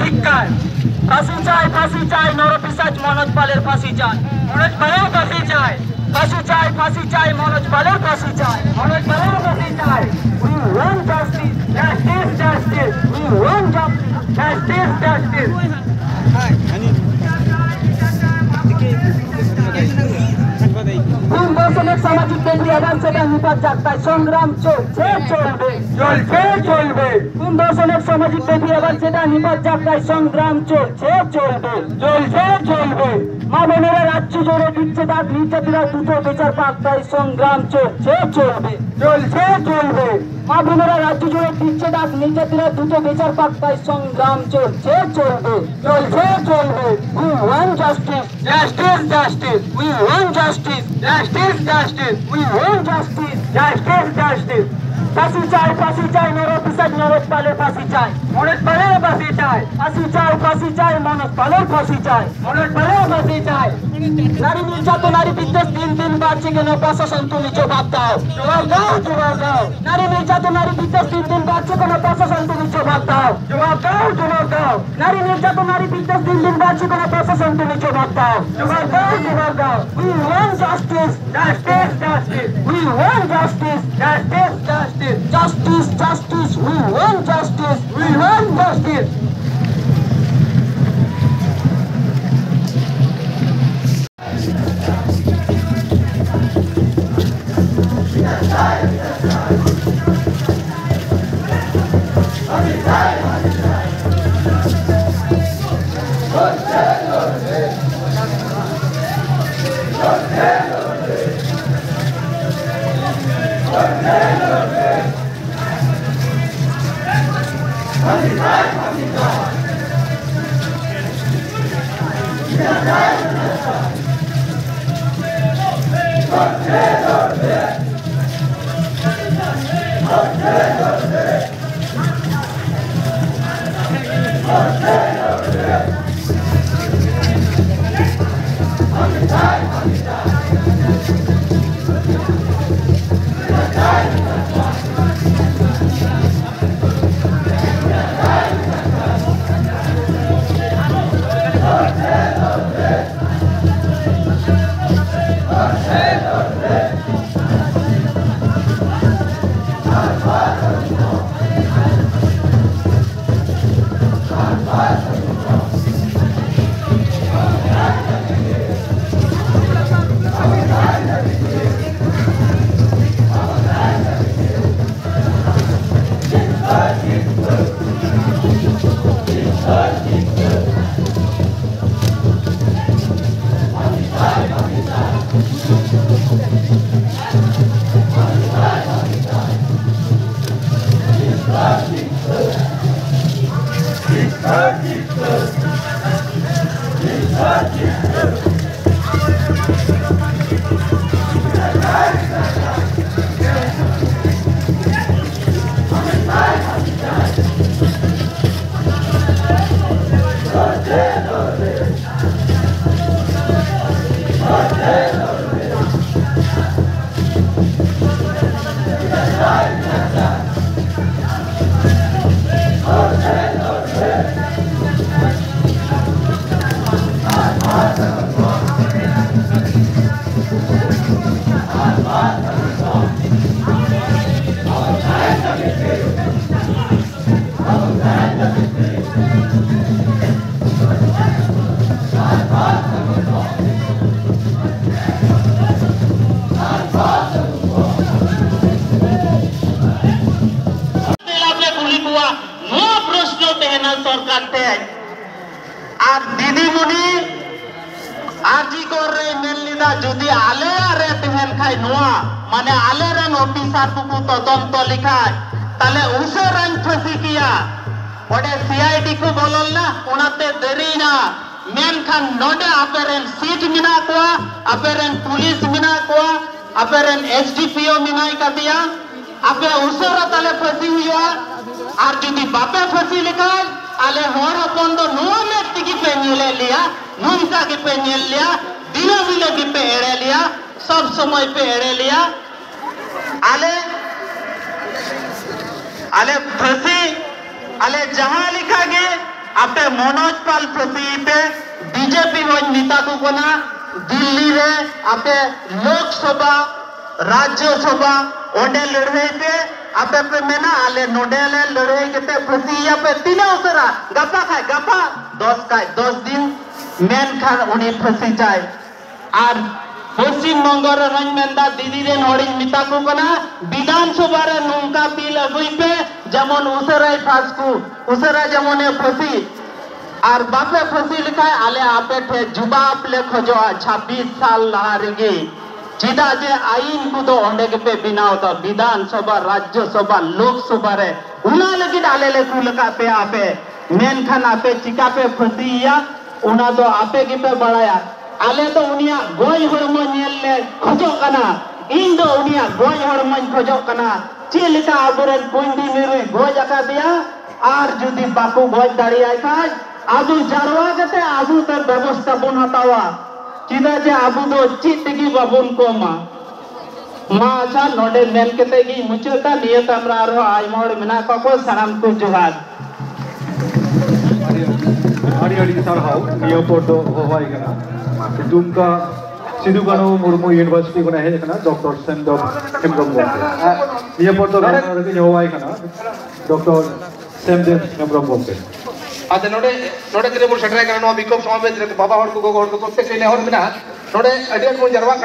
ধিক্কার। ফাঁসি চাই নরপিশাচ মনোজ পালের ফাঁসি চাই, মনোজ পালের ফাঁসি চাই। ফাঁসি চাই মনোজ পালের ফাঁসি চাই, মনোজ পালের ফাঁসি চাই। We want justice, justice, justice. We want justice, justice, justice. দর্শনের সামাজিক কেন্দ্রীয় এবং সেটা নিপাত যাত্রায় সংগ্রাম চলছে চলবে, চলছে চলবে। দর্শনের সামাজিক কেন্দ্রীয় এবং সেটা নিপাত যাত্রায় সংগ্রাম চলছে চলবে, চলছে চলবে। মা বোনেরা রাজ্য জুড়ে দিচ্ছে তার নির্যাতিরা দ্রুত বিচার পাক, তাই সংগ্রাম চলছে চলবে, চলছে চলবে। মা বোনেরা রাজ্য জুড়ে দিচ্ছে তার নির্যাতিরা দ্রুত বিচার পাক, তাই সংগ্রাম চলছে চলবে, চলছে চলবে। We want justice, justice, justice. We want justice, justice, justice. We want justice, justice, justice. ফাঁসি চাই নরপিশাচ মনোজ পালের ফাঁসি চাই, মনোজ পালের ফাঁসি চাই। ফাঁসি চাই মনোজ পালের ফাঁসি চাই, মনোজ পালের ফাঁসি চাই। নারী নির্যাতন নারী বিদ্বেষ দিন দিন বাড়ছে কেন, প্রশাসন তুমি জবাব দাও, জবাব দাও, জবাব দাও। নারী নির্যাতন নারী বিদ্বেষ দিন দিন বাড়ছে কেন, প্রশাসন তুমি জবাব দাও, জবাব দাও, জবাব দাও। নারী নির্যাতন নারী বিদ্বেষ দিন দিন বাড়ছে কেন, প্রশাসন তুমি জবাব দাও, জবাব দাও, জবাব দাও। We want justice, justice, justice. We want justice, justice, justice. Justice, justice. We want justice. We want justice. माने आलेरन ऑफिसर को तदंत लिखाय ताले उसरान फांसी किया ओडे सीआईडी को बोलल ना ओनाते देरी ना मेनखान नोडे अपेरेन सीट मिना को अपेरेन पुलिस मिना को अपेरेन एसडीपीओ मिनाई का दिया आपे उसरा ताले फांसी हुआ और जदि बापे फांसी लिखाय आले होर अपन दो नो में तिकी पे निले लिया नुनसा की पे निल लिया दिनो मिले की पे एड़े लिया सब समय पे एड़े लिया आले आले फांसी आले जहां लिखा गे आपे मनोज पाल फसी पे बीजेपी होय नेता को कोना दिल्ली रे आपे लोकसभा राज्यसभा ओंडे लड़ाई पे आपे पे मेना आले नोडे ले लड़ाई केते फसी या पे तीन उसरा गपा खाय गपा 10 दिन मेन खान उनी फसी जाय আর পশ্চিম বঙ্গের রঞ্জমেন্দা দিদি রেন হড়িং মিতা কো কনা বিধানসভা রে নৌকা বিল হইবে যেমন উসরাই ফাসকু উসরা যেমন ফসি আর বাপে ফসি লিখায় আলে আপে ঠে জবাব লে খোঁজো 26 সাল লাহারেগে চিদা যে আইন কো তো অন্ডে কে বিনাও তো বিধানসভা রাজ্যসভা লোকসভা রে উনা লাগি আলে লে কুলকা पे आपे मेन खान आपे चिका पे फसिया उना तो आपे के पे बढ़ाया आले तो उनिया गोय हरमो नेले खोजो कना इन दो उनिया गोय हरमो खोजो कना चिलिका आबरेन पुंडी निरुई गोय जाका दिया आर जुदी बाकू गोय दाड़ी आय खाज आबू जारवा गते आबू तर व्यवस्था बन हतावा चिदा जे आबू दो चितगी बाबुन को मा अच्छा नोडे मेन केते गी मुचता निये तमरा आरो आय मोड़ मिना को सलाम को जोहार आड़ी सर हाउ नियो पोटो होवाई कना दुमका सिधु कानो मुर्मू यूनिवर्सिटी को है कना डॉक्टर सेंदर हेमब्रम गोमते नियो पोटो गानो के होवाई कना डॉक्टर सेंदर हेमब्रम गोमते आते नोडे नोडे तेरे बुर शटराय कना नो बिकोप समावेश रे बाबा हड़ को प्रत्येक ले हर बिना नोडे अडियन को जरवा